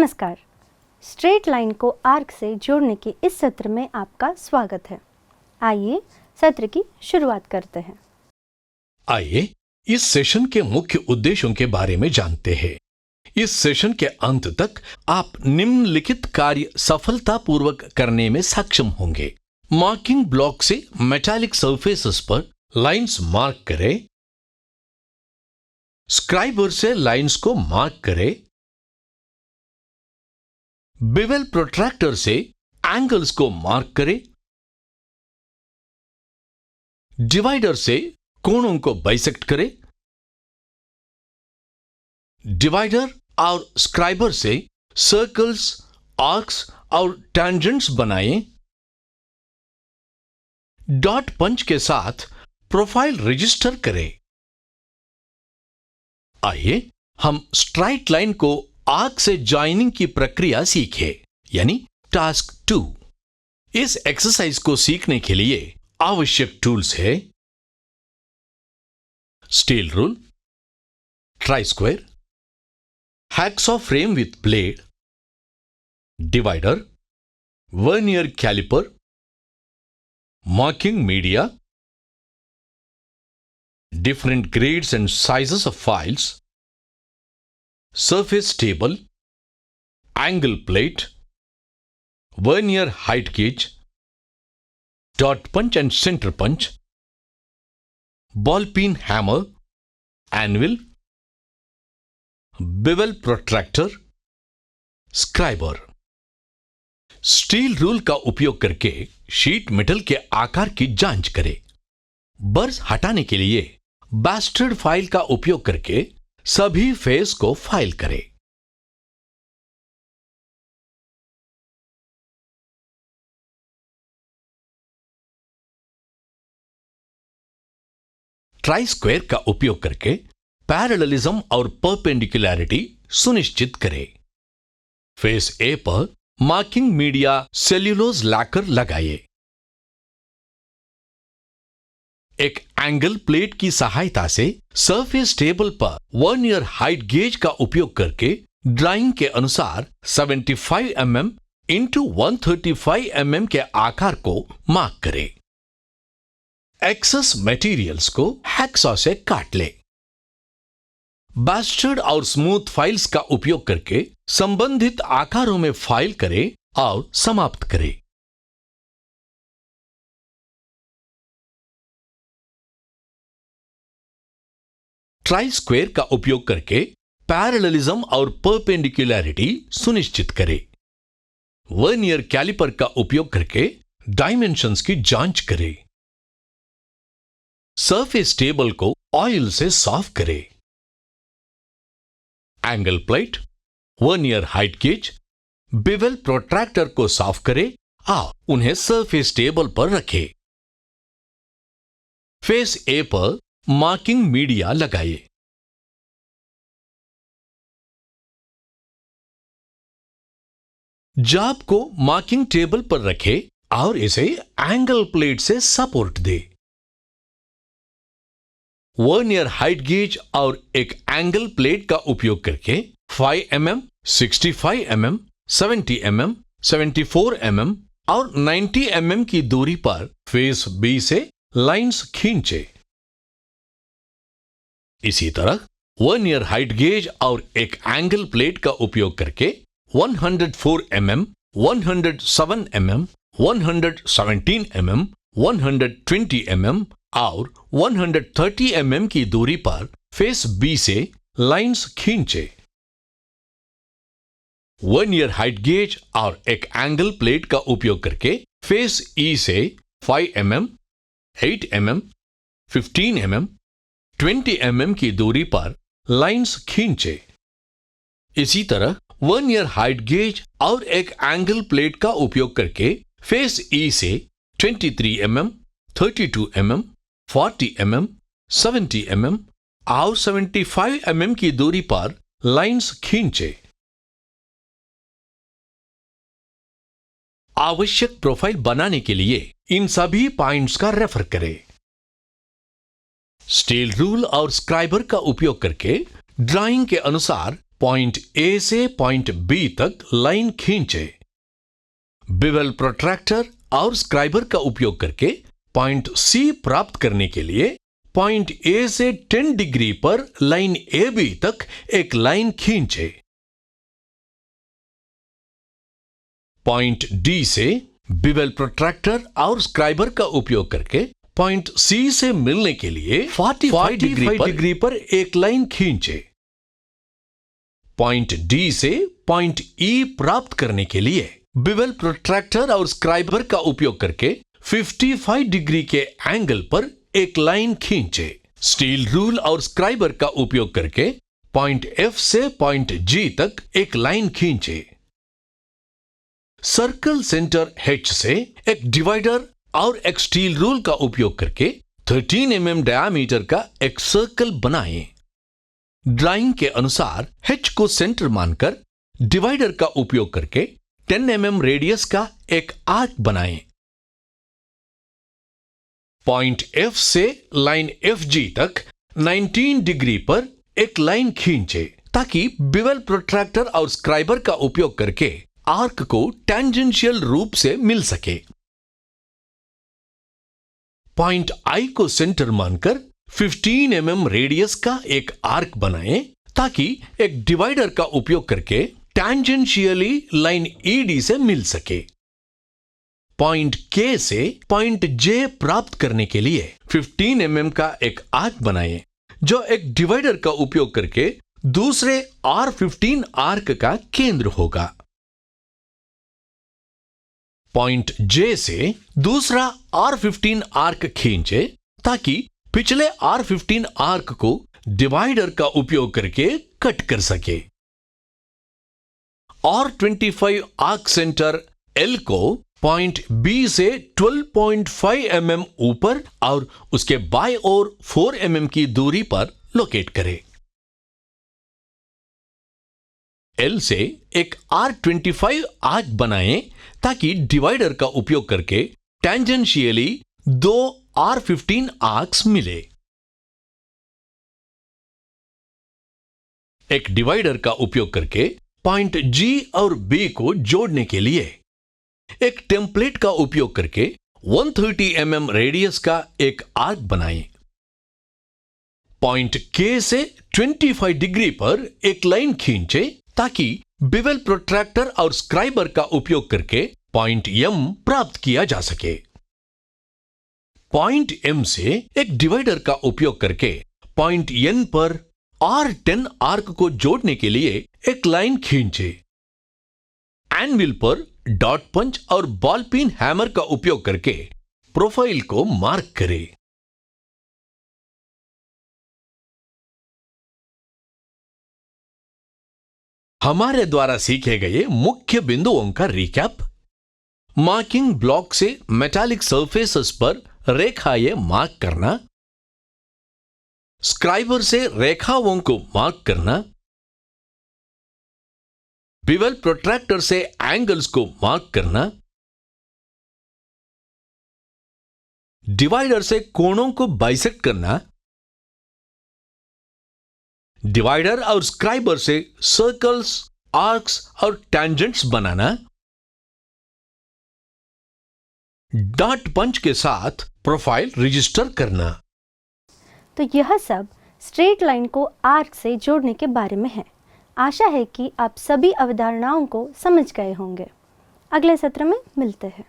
नमस्कार। Straight line को arc से जोड़ने के इस सत्र में आपका स्वागत है। आइए सत्र की शुरुआत करते हैं। आइए इस सेशन के मुख्य उद्देश्यों के बारे में जानते हैं। इस सेशन के अंत तक आप निम्नलिखित कार्य सफलतापूर्वक करने में सक्षम होंगे। मार्किंग ब्लॉक से मेटालिक सरफेसेस पर लाइंस मार्क करें। स्क्राइबर से लाइंस को मार्क करें। बेवल प्रोट्रैक्टर से एंगल्स को मार्क करें। डिवाइडर से कोणों को बाइसेक्ट करें। डिवाइडर और स्क्राइबर से सर्कल्स, आर्क्स और टेंजेंट्स बनाएं। डॉट पंच के साथ प्रोफाइल रजिस्टर करें। आइए हम स्ट्राइट लाइन को आर्क से जॉइनिंग की प्रक्रिया सीखें, यानी टास्क 2। इस एक्सरसाइज को सीखने के लिए आवश्यक टूल्स है steel rule, try square, hacksaw frame with blade, divider, vernier caliper, marking media, different grades and sizes of files, surface table, angle plate, vernier height gauge, dot punch and center punch, ball peen hammer, anvil, bevel protractor, scriber। Steel rule का उपयोग करके sheet metal के आकार की जांच करें। बर्स हटाने के लिए बास्टर्ड फाइल का उपयोग करके सभी फेस को फाइल करें। ट्राई स्क्वायर का उपयोग करके पैरेललिज्म और परपेंडिकुलरिटी सुनिश्चित करें। फेस ए पर मार्किंग मीडिया सेल्यूलोज लैकर लगाइए। एक एंगल प्लेट की सहायता से सरफेस टेबल पर वर्नियर हाइट गेज का उपयोग करके ड्राइंग के अनुसार 75 mm इंटू 135 mm के आकार को मार्क करें। एक्सेस मटेरियल्स को हैक्सॉ से काट ले। बास्टर्ड और स्मूथ फाइल्स का उपयोग करके संबंधित आकारों में फाइल करें और समाप्त करें। ट्राई स्क्वायर का उपयोग करके पैरेललिज्म और परपेंडिकुलरिटी सुनिश्चित करें। वर्नियर कैलिपर का उपयोग करके डायमेंशंस की जांच करें। सरफेस टेबल को ऑयल से साफ करें। Angle plate, vernier height gauge, bevel protractor को साफ करें और उन्हें सरफेस टेबल पर रखें। फेस ए पर मार्किंग मीडिया लगाइए। जाब को मार्किंग टेबल पर रखें और इसे एंगल प्लेट से सपोर्ट दे। वर्नियर हाइट गेज और एक एंगल प्लेट का उपयोग करके 5 mm, 65 mm, 70 mm, 74 mm और 90 mm की दूरी पर फेस बी से लाइंस खींचे। इसी तरह वर्नियर हाइट गेज और एक एंगल प्लेट का उपयोग करके 104 mm, 107 mm, 117 mm, 120 mm और 130 mm की दूरी पर फेस बी से लाइंस खींचे। वर्नियर हाइट गेज और एक एंगल प्लेट का उपयोग करके फेस ई से 5 mm, 8 mm, 15 mm, 20 mm की दूरी पर लाइंस खींचे। इसी तरह वर्नियर हाइट गेज और एक एंगल प्लेट का उपयोग करके फेस ई से 23 mm, 32 mm, 40 mm, 70 mm और 75 mm की दूरी पर लाइंस खींचे। आवश्यक प्रोफाइल बनाने के लिए इन सभी पॉइंट्स का रेफर करें। स्टील रूल और स्क्राइबर का उपयोग करके ड्राइंग के अनुसार पॉइंट ए से पॉइंट बी तक लाइन खींचे। बिवेल प्रोट्रैक्टर और स्क्राइबर का उपयोग करके पॉइंट सी प्राप्त करने के लिए पॉइंट ए से 10 डिग्री पर लाइन ए बी तक एक लाइन खींचे। पॉइंट डी से बिवेल प्रोट्रैक्टर और स्क्राइबर का उपयोग करके पॉइंट सी से मिलने के लिए 45 डिग्री पर एक लाइन खींचे। पॉइंट डी से पॉइंट ई प्राप्त करने के लिए बिवेल प्रोट्रैक्टर और स्क्राइबर का उपयोग करके 55 डिग्री के एंगल पर एक लाइन खींचे। स्टील रूल और स्क्राइबर का उपयोग करके पॉइंट एफ से पॉइंट जी तक एक लाइन खींचे। सर्कल सेंटर एच से एक डिवाइडर और एक स्टील रूल का उपयोग करके 13 mm डायामीटर का एक सर्कल बनाएं। ड्राइंग के अनुसार एच को सेंटर मानकर डिवाइडर का उपयोग करके 10 mm रेडियस का एक आर्क बनाएं। पॉइंट एफ से लाइन एफ जी तक 19 डिग्री पर एक लाइन खींचे ताकि बिवेल प्रोट्रैक्टर और स्क्राइबर का उपयोग करके आर्क को टेंजेंशियल रूप से मिल सके। पॉइंट आई को सेंटर मानकर 15 mm रेडियस का एक आर्क बनाएं ताकि एक डिवाइडर का उपयोग करके टेंजेंशियली लाइन ईडी से मिल सके। पॉइंट के से पॉइंट जे प्राप्त करने के लिए 15 mm का एक आर्क बनाएं जो एक डिवाइडर का उपयोग करके दूसरे R15 आर्क का केंद्र होगा। पॉइंट जे से दूसरा R15 आर्क खींचे ताकि पिछले R15 आर्क को डिवाइडर का उपयोग करके कट कर सके। R25 आर्क सेंटर L को पॉइंट बी से 12.5 mm ऊपर और उसके बाएं ओर 4 mm की दूरी पर लोकेट करें। L से एक R25 आर्क बनाएं ताकि डिवाइडर का उपयोग करके टेंजेंशियली दो R15 आर्क्स मिले। एक डिवाइडर का उपयोग करके पॉइंट G और B को जोड़ने के लिए एक टेम्पलेट का उपयोग करके 130 mm रेडियस का एक आर्क बनाएं। पॉइंट K से 25 डिग्री पर एक लाइन खींचे ताकि बिवेल प्रोट्रैक्टर और स्क्राइबर का उपयोग करके पॉइंट M प्राप्त किया जा सके। पॉइंट M से एक डिवाइडर का उपयोग करके पॉइंट N पर R10 आर्क को जोड़ने के लिए एक लाइन खींचे। एनविल पर डॉट पंच और बॉल पिन हैमर का उपयोग करके प्रोफाइल को मार्क करें। हमारे द्वारा सीखे गए मुख्य बिंदुओं का रिकैप। मार्किंग ब्लॉक से मेटालिक सरफेसेस पर रेखाएं मार्क करना, स्क्राइबर से रेखाओं को मार्क करना, बिवेल प्रोट्रैक्टर से एंगल्स को मार्क करना, डिवाइडर से कोणों को बाइसेक्ट करना, डिवाइडर और स्क्राइबर से सर्कल्स, आर्क्स और टेंजेंट्स बनाना, डॉट पंच के साथ प्रोफाइल रजिस्टर करना। तो यह सब स्ट्रेट लाइन को आर्क से जोड़ने के बारे में है। आशा है कि आप सभी अवधारणाओं को समझ गए होंगे। अगले सत्र में मिलते हैं।